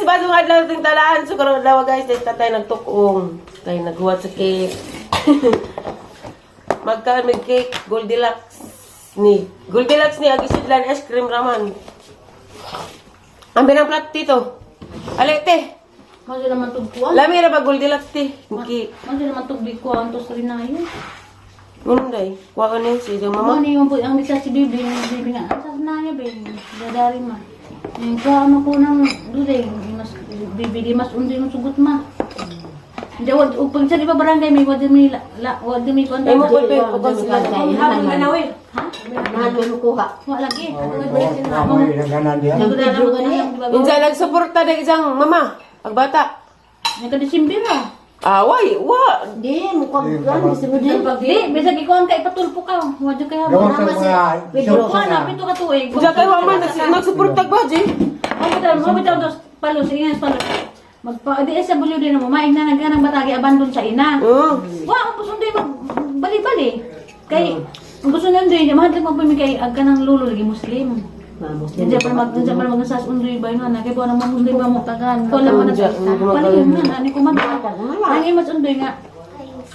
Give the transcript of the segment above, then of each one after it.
guys, bagong adlaw ting talaan. So karon adlaw guys, tatay nagtukong. Kay naghuwat sa cake. Magkaan may cake Goldilocks ni agisudlan ice cream raman. Ang binang plat tito. Alete. Mali naman tugkuan. Lami ra ba Goldilocks ti? Cake. Mali naman tugkuan to sa rinayo. Munday. Wa ka ni si mama. Mama ni yung ang bisa si bibi nga sa rinayo ben. Dadari ma. Yung ano ko nang duday, mas bibi di mas undi yung sugot ma. Jawad upang sa di ba barangay may wad mi ko Ay mo pud pud sila. Habang ganawi. Ha? Nahalo ko ka. Wa lagi. Insa nagsuporta dai isang mama, ag bata. Ito December ah. Away, wa. Di, mukhang buwan. Gusto mo din. Di, bisa gikuan kay patulpo ka. Wa jud kay habang. Pito ka na, pito ka tuig. Usa kay wa man nagsuporta ba di? Mo bitaw dos palos, ingas palos. Magpa di sa bulyo din mo, maig na nagkanang batagi abandon sa ina. Wa ang gusto din bali-bali. Kay ang gusto nandoy, mahadlak mo pumi kay agka ng lulo lagi Muslim. Diyan pa magsas undoy ba yun kay buwan ng Muslim ba mo tagan. Wala man na sa palihim na ani ko man. Ang imas undoy nga.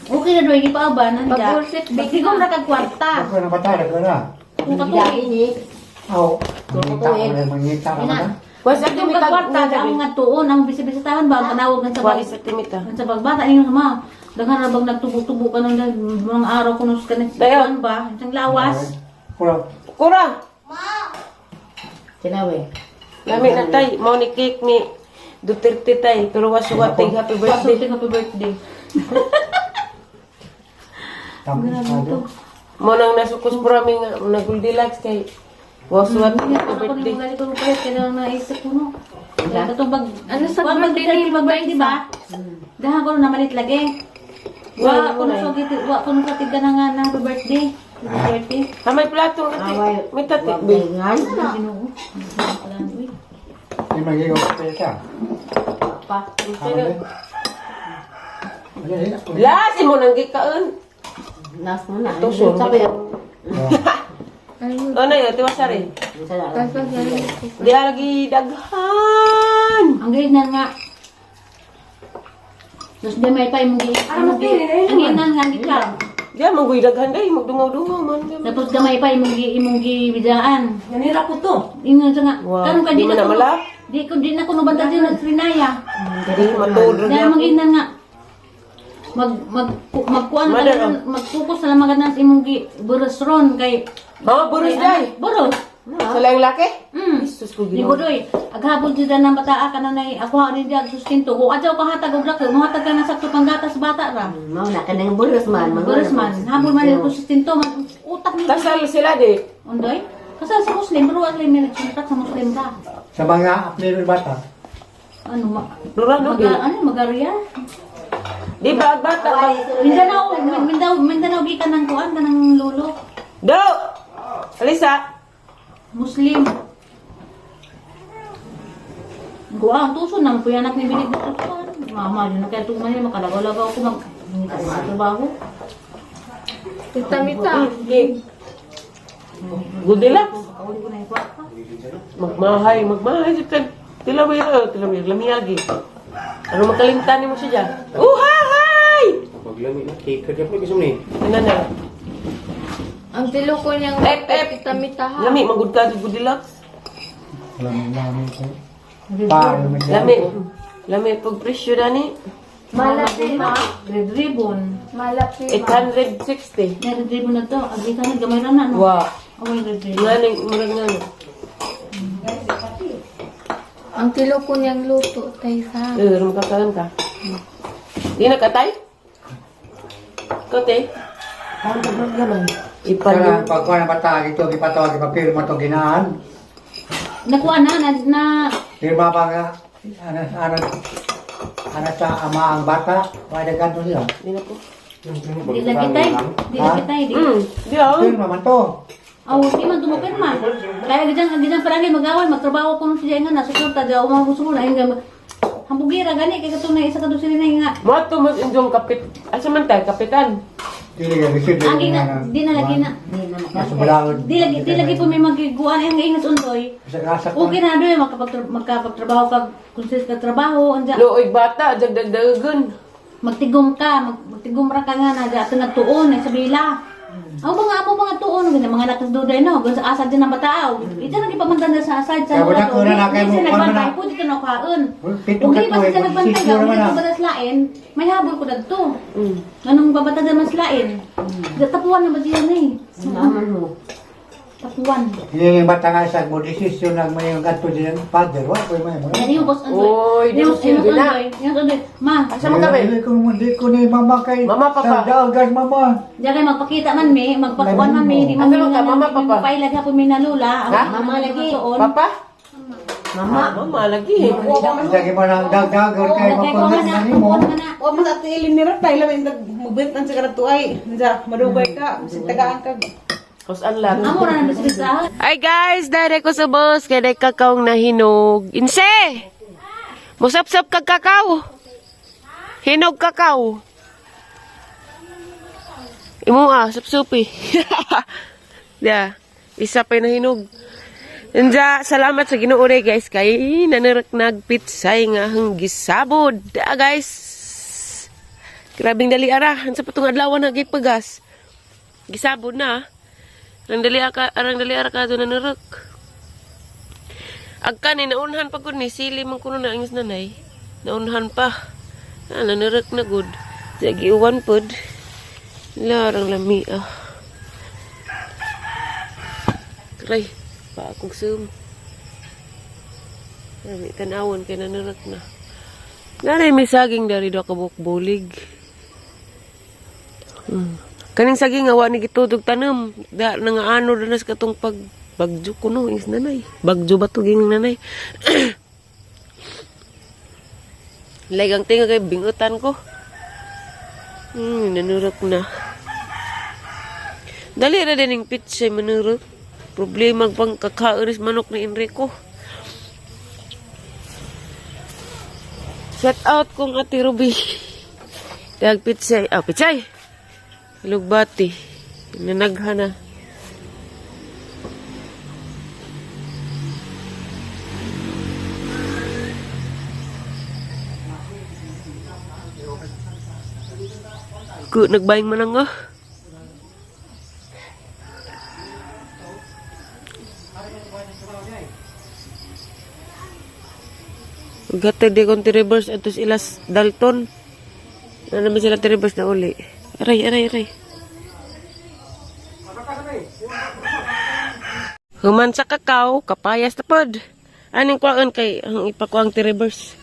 Okay na doy gipaaban na niya. Bigom ra kag kwarta. Ako na batara ko na. Kung katuig. Oo. Mangita ka naman. Was at Yung timita kagwarta ang nga tuon ang bisibisitahan ba manawag ng wa sabag isa timita. sa bagbata ingon ma daghan ra bang nagtubo-tubo ka nang mga araw kuno sa kanin Dayo. ba isang lawas Kura. Kura. Sinawi. Lami na tay, mo ni cake ni Duterte tay, pero wasuwat tay happy birthday. happy birthday Mo nang nasukos prami nga naguldilax kay wasuwat tay happy ako birthday. ni mga ko pa kaya naisip ko no ito bag ano sa birthday ni magbay di ba dahan ko na malit lagi wa ko na so gito wa ko na tiga na nga na happy birthday May plato nga tay. May tati. Bengan. Ginoo Hindi magigaw ka pesa. pa Lasi mo nang gikaon. Nas mo na. Tusok. Sabi. Ano yun, tiwasari. Di lagi daghan. ang ginan nga Terus dia may pa yung ang ginan nga gitla. Di mangguy daghan day, magdungaw-dungaw man. Tapos gamay pa imong gibidaan. Nanira ko to. Ingon sa nga. Wow. Karon ka Di man na malap. Di ko din ako nabantad din sa Trinaya. Di matudro Dahil niya. maginan nga magkuan ka Mother, lang, mag-focus na lang maganan sa imong buros ron kay Buros day. buros. Sa lang laki? Jesus ko Di ko doy. Aghapon jud na bataa ka na nay ako ha rin diag sustento. Ko adyaw ka hatag og laki, mohatag ka na sakto pang gatas bata ra. Mao na kanang bulos man. Buros man, habol man ko sustento man utak ni. Kasal sila di. Undoy? Kasal sa Muslim, pero wala may nagsuntat sa Muslim ka. Sa mga apnero bata. Ano ma? Durang no Magarya? Di ba ang bata? Mindanao gikan ng kuan kanang lolo. Do! Alisa! Muslim. Kuan tuso nang puyanak ni binig ko kuan. Mama yun kaya tuman ni makalagaw-lagaw ko mag trabaho. Mita-mita. Goldilocks. Kauli ko na yung kwarta. Magmahay sa tilawir, lamiyagi. Ano makalimtan mo siya dyan? Uhahay! Paglami na, cake ka dyan po, gusto mo ni? Ano na? Ang tilo ko niyang mita-mita ha. Lami, magud ka sa Goldilocks. Lami ko. Paano man yan? Lami, pag presyo na ni. Malaki ma. Red ribbon. Malaki ma. 860. Na red ribbon na to. Agi ka na gamay na no. Wow. Away red ribbon. Nga nang, murag nga na. Ang tilo ko niyang luto tay sa. Rumakakaan ka. Di na katay? Kote? Ang naman. Kaya Ipalo. pagkuha ng bata, ito, ipatawag, ipapirma ito, ginaan. Nakuha na Pirma pa nga, anak sa ama ang bata, wala na ganito niya. Di na po. di lagi tay. Di lagi tay. Di. Di ako. Pirma man to. Aw, di man tumupin man. Kaya gidan palagi mag-away, magtrabaho ko nung siya nga nasa kwarta daw mabusulo na hingga hambugira gani kay katong na isa ka doon sila na nga. Mo to mas indong kapit. Asa man tayo, kapitan? Dili ka bisod Agi na, di na lagi na. Nasa balawod. Di lagi po may magiguan ang ingas undoy. Sa kasa ko. Okay na doy magkapagtrabaho ka kung sa trabaho anja. Looy bata, dagdagdagan. Magtigom ra ka nga na ato nagtuon ay sa bila. Ang mga tuon ganda mga nakas duday no, gun sa asad din ang bataaw. Ito nang ipamandan sa asad sa Kaya wala ko na nakay mo, Sa kung ano nagbantay na. po dito na kaon. Pito Kung ka di to pa eh, sa nagbantay sisyo ka, naman dito ah. ba lain, may habol ko dito. Mm. Anong babata mas lain? Tapuan na ba diyan eh? Naman mo. Tapuan. Yung bata nga sa mo desisyon nang may gato din ang father. Wa ko may mo. Yan yung boss Andoy. Oy, di mo silbi na. Yung Andoy. Ma, Asa mo kami? Hindi ko ni mama kay. Mama, papa. Sa dagat mama. diyan kayo magpakita man me, magpakuan man me, di man Ano ka, mama, papa? Pailag ako minalula. Ha? Mama lagi. Papa? Mama lagi. Lagi mo nang dagat kay mapangat na nimo. O mas ati ilin ni Ratay lamin magbent ang sigara tuay. Nja madugay ka, bisig tagaan ka. Kusan lang. Amo ra na bisbisa. Ay guys, dare ko sa boss, kaya day kakaong nahinog. Inse! Musap-sap kag kakao. Hinog kakao. Imo sapsupi. Da, isa pa na hinog. Nja, salamat sa Ginoo re guys kay nanarak nagpitsay nga hang gisabod. Da guys. Grabing dali ara, sa patong adlaw na gipagas. Gisabod na. Arang dali ara ka doon nanarok. Agka ni naunhan pa ko ni sili man kuno na angis nanay. Naunhan pa. Nanarok na good. Sige uwan pod. Larang lami Kray, pa akong sum. May tanawon kay nanarok na. Nanay may saging dari do kabuk bulig. Kaning saging nga wa ni gitudog tanem, da nang ano danas katong bagjo kuno is nanay. Bagjo ba to ging nanay? Legang tinga kay bingutan ko. Nanurok na. Dali ra din ng pitsay manurok. Problema pang kakairis manok ni Enrico. Shout out kong Ate Ruby. Dag pitsay. Pitsay. Lugbati. Nanagha na. Nagbayang manang Gata di konti reverse atos ilas Dalton. Ano naman sila reverse na uli. Aray. Human sa kakao, kapayas na pod. Aning kuhaan kay ang ipakuang reverse.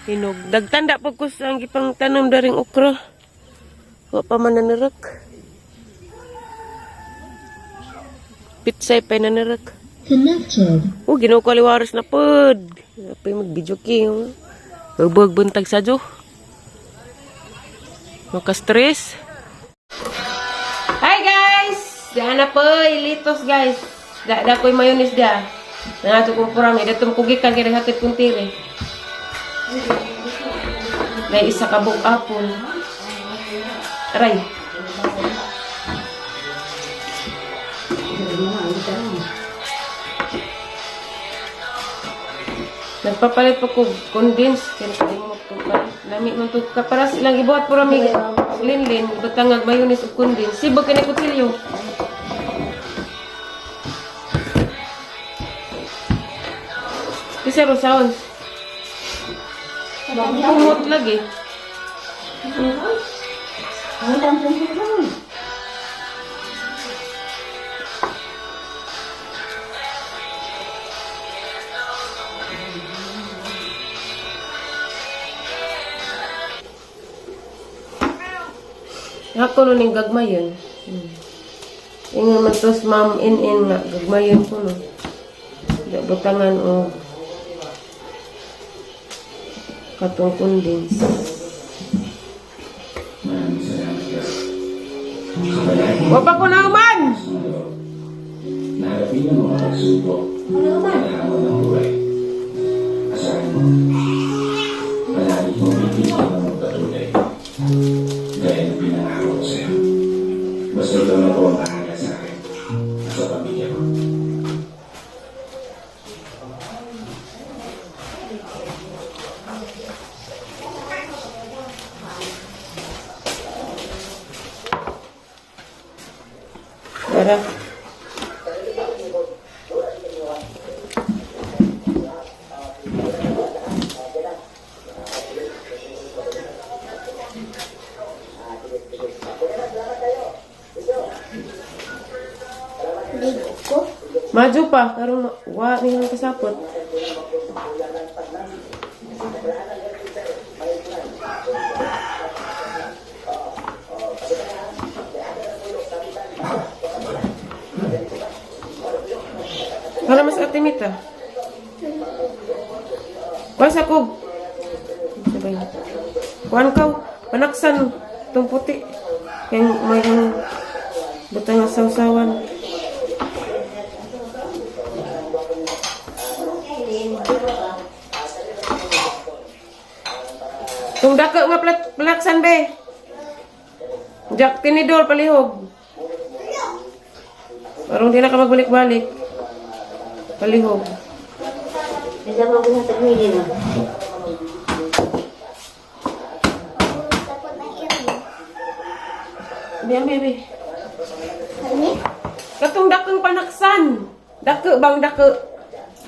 Hinog. Dagtanda po ko sa ang ipang tanong daring okra. Wa pa man nanarok. Pitsay pa nanarok. Ginukaliwaras na pod. Apay mag-video king. Babag buntag sa jo. Maka-stress. Hi guys! Diyan na po, ilitos guys. Da ko'y mayonnaise da. Nangato kong purami. Datong kugikan kaya naghatid kong tiri. May isa kabog apple. Aray. Nagpapalit pa ko condense. Kaya kalimot ko pa. Lami man to kaparas ilang ibuhat po rami. Linlin. Batangag mayonnaise o condense. Sibog ka na kutsilyo. Kasi rosaon. Kumot lagi. Ako nun yung gagmayon. Yung naman tos ma'am in nga. Gagmayon ko nun. Butangan o katong condense. Wapa ko na uman! Naharapin ang mga pagsubok na hamon ng buhay. Asahan mo, malapit mo bibigyan ng magpatuloy. Tara. Maju pa, karong wa niyang kasapot. Para mas atimita. Basta ko. Sabay. Kuan ka, panaksan tong puti. Kaya may butang nga sausawan. Kung dako nga pelaksan be. Jak tinidor palihog. Parang di na ka magbalik-balik. Palihog. Hindi mo gusto sa pili mo. Biyan, baby. Katong dakong panaksan. Dako bang dako?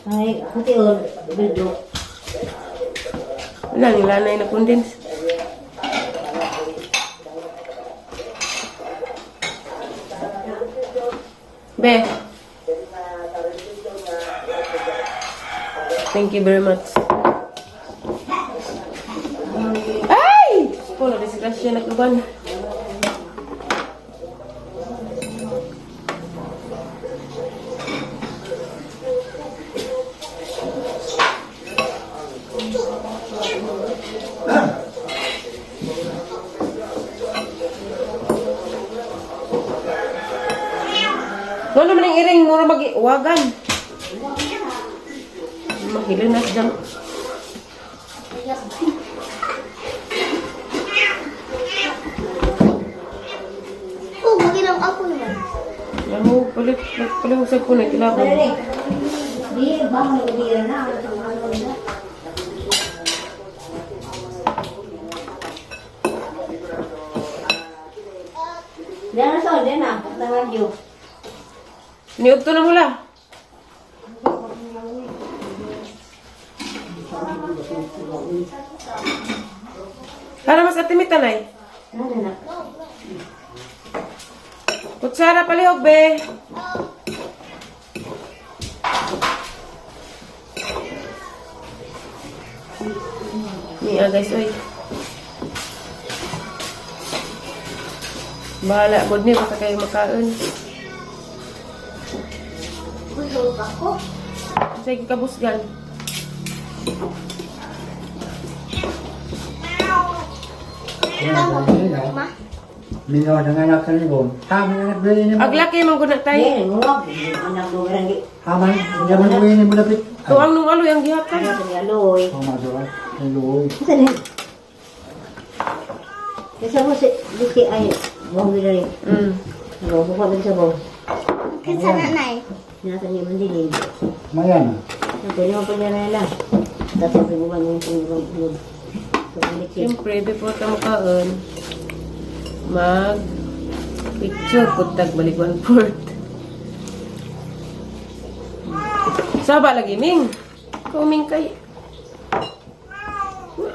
Ay, kuti o, bildo. Wala, nilanay na condense. Be. Thank you very much. Ay! Pula, disgrasya na kaban. Ano naman ang iring mo na mag-iwagan? Mahilin na dyan. Oh, magilang ako naman. Alam mo, palihusag ko na kilaban. Di, bang nagbiran na. Diyan na sol, diyan na. Tangan yun. Niup to na mula. Para mas atimita na eh. Ano na? Kutsara palihog, be. Niya, guys, oy. Bahala, good niya, baka kayo makaon. Busog ako. Sige, kabusgan. Ma? Minaw na nga nakalibon. Haman na nagbili ni mo. Aglaki, mangguna tayo. Yan, ngawag. Anak mo garang di. Haman, hindi naman nagbili ni mo lapit. Tuwang nung alo yung gihakan. Ano sa niya, loy. Mamadura. Hello. Saan yan? Kasi mo si Luki ay buong bila rin. Buka ba sa buong? Kinsa nanay? Nasa niya mandilig. Mayan. Ito yung pagkara lang. Tapos buwan yung pagkara. Siyempre, before ka makaon, mag-picture, putag, balik 1/4. Saba lagi, Ming. Kuming kay.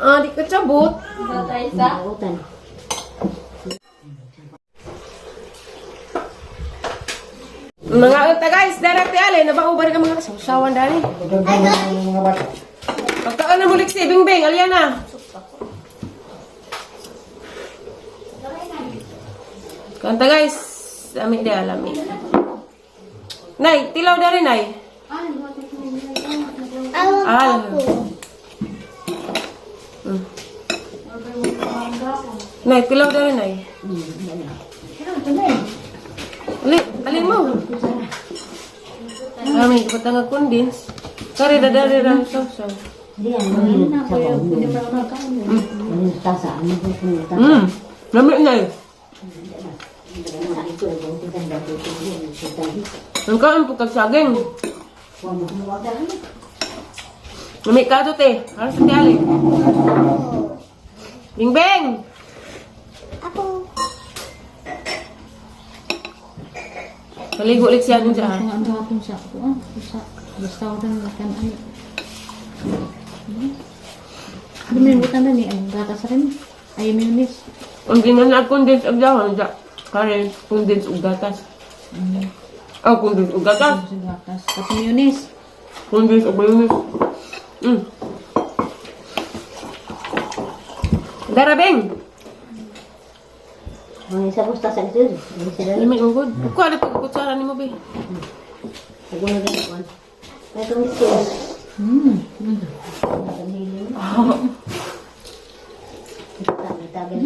Ah, di ka cabot. Tatay sa? Utan. Mga unta guys, darati ali, nabaubar ka mga kasawawan dali. Pagkagano ng mga bata. Pagkaan na mulik si Bing Bing, alyan na. Kanta guys, lami dia, lami. Nay, tilaw dari nay. Alam ako. Nay, tilaw dari nay. Alin mo. Kami, patanga kundins. Kari dadari lang sausaw. Diyan, mga sa buong. Hindi pa naman kain. Tasa, ano po kung tasa? Lami nay. Ito, yung tingnan dati. Ang kaan po kagsaging. Lami ka to te. Haras sa tiali. Bing Bing! Ako. Paligo ulit siya dun siya. Kung ang hapon sa restaurant na kan ano. Dumimutan na ni ang gatas rin. Ay mayonnaise. Ang ginanag condense ang dawan siya. Kare, condense ug gatas. Oh, condense ug gatas. Sa gatas. Tapos mayonnaise. Condense ug mayonnaise. Darabeng! Ang isa po sa sakit. Limit mo good. Kuha na pagkutsara ni mo, be. Nagulo din ako. May tumisis. Tagal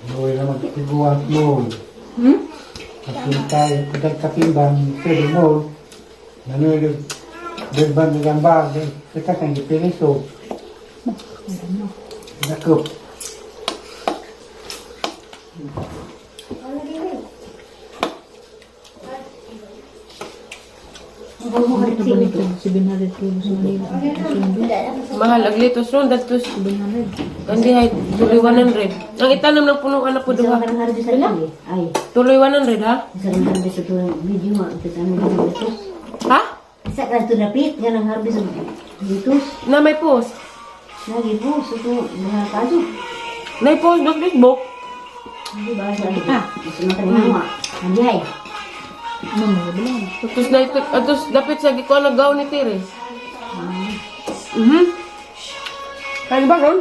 Huwag na magtiguan mo. At yung tayo, katimbang, pwede mo. Nanoy, berbang dengan bag, kita kan dipilih tu. Nakuk. Ito ba nito? 700 kilos sa Manila. Mahal, ang litos ron, datos. 700. Hindi, hay, tuloy 100. Ang itanam ng punuan na po duha. Isang harbi sa lagi. Ay, Tuloy 100, ha? isang harbi sa tulang video nga. Kita mo dito. Ha? Isa ka ito napit. Yan ang harbi sa dito. Na may post. Lagi po. Sa ito, mga kaso. May post na Facebook. Hindi ba? Sa ito. Gusto mo tayo nawa. Hindi ay. Ano mo bilang? Tapos na ito, atos dapit sa gikuha na gaw ni Tires. Kaya ba ron?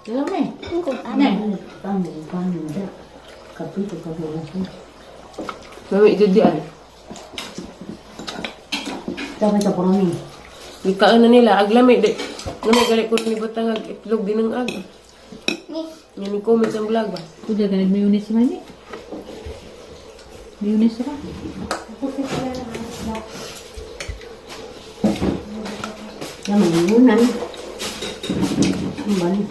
Dalam eh. Paano da. Kapito ka ba natin. Mami, ito diyan. Sabi sa porami. Ikaan na nila, aglami. Ngamay galit ko ni Butang ag itlog din ng ag. Yan yung comments ang vlog ba? Udah kan mayonnaise man ni. Mayonnaise ra. Yaman yung unan. Ang balik.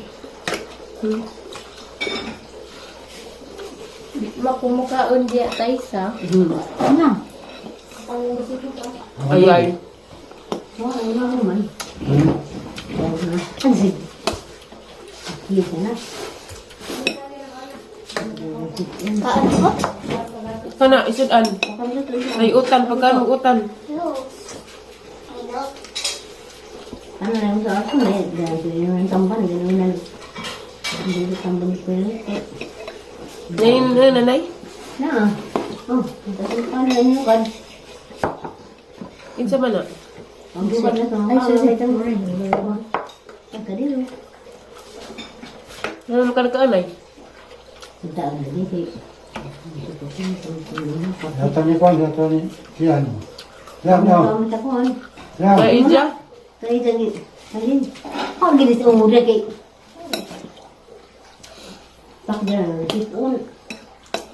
Makumukaon diya tayo sa. Ano? Ay, ay. Wah, ano naman. Pansin. Kita na. Kana, isudan. Ay, utan. Pagkaan mag-utan. Ano na yung sa ako na eh. Dahil yung tamban. Gano'n hindi tamban ko yun. Ngayon na, nanay. Na. Oh, kasi paano yun yung kan. Insa man na. Ang buwan na ito. Ay, sorry. Ang kadilo. Ano naman ka nagkaanay? Daan na dito. Datang ni Kwan, datang ni Sian. Lam, lam, lam. Kaya Ija? Kaya jangan. Alin. Kau gini si umur dia kay. Tak jalan. Tipun.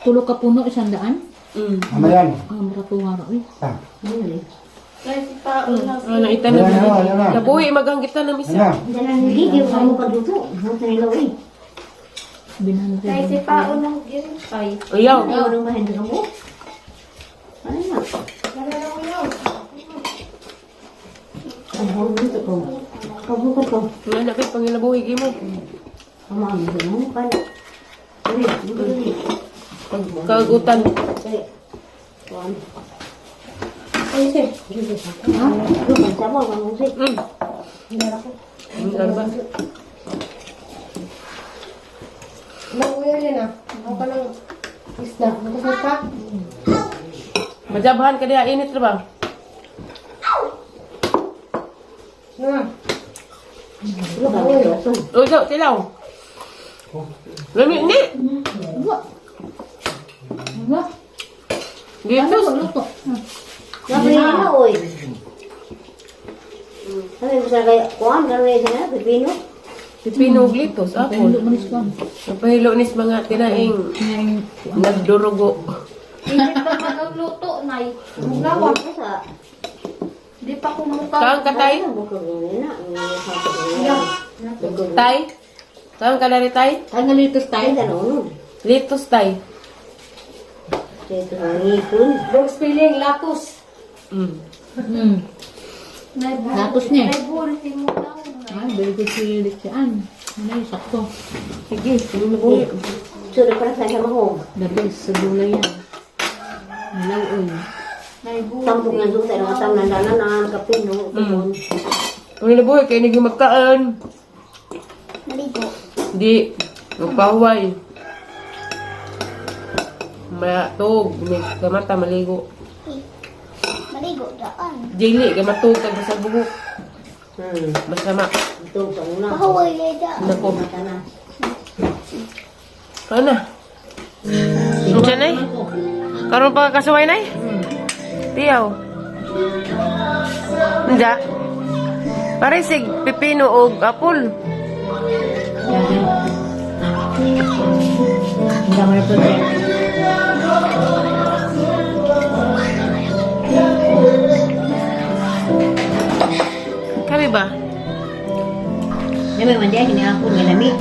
Tulo ka puno 100? Amayan. Ang ratuwa ra eh. Tak. Ini. Ano, itanong Yan, yan, yan, yan. Nabuhi, maghanggitan ng isa. Ano? Jalan lagi dia kamu pagluto. Ang tanilaw eh. 700. Tayo si Pao ng ginpay. Ayaw. Ayaw nang bahan kamu. Ano na? Ang hawag dito ko. Pagbukat ko. Nga na kayo, pangilabuhi mo. Ang mga mga mo pa. Dali. Pagkagutan. Dali. Kuan. Ay, sir. Ha? Ano ba? Sama ang musik. Ano ba? Majabahan ka diya, init na ba? Lu ka ulo. O, ito, tilaw. Lami, hindi. Wah, Dito. luto. Ngapain na, oy? Sabi ko sa kaya, kuhan, gano'n na, pipino. Pipino glitos, Pahilo apple. mo ni Swan. Napahilo nis mga tinaing Ngayon, nagdurugo. Hindi pa magluto, Nay. Gawa ko sa... Di pa kumukaw. Kaang katay? Bukod na, Tay? Kaang kalari tay? ay ngalitos Ay, tayo. gano'n. Litos tay. Ito ang ngipon. Dog spelling, latus. Mm. Tapos niya. May bulti mo daw. Ay, very good si Lichian. Ano yung sakto? Sige, sumubuhi. Sura para sa mahog. The best sa gulay yan. Malaw oy. May bulti. Tampok na doon tayo ng nandana na kapin, no? Kumon. Ang nabuhay kayo naging magkaan. Maligo. Di. Magpahuway. Matog. May gamata maligo. Maligo daan. Jili, gamatog. Tag sa buhok. Masama. Ito, sa una. Mahaway kayo daan. Nako. Mata na. Ano na? Ano dyan ay? Karoon pa kasaway na Tiyaw. Nda. Parisig, pipino o apple. Hindi mo na protect. Kami ba? Naman man diya, hindi ako may lamig.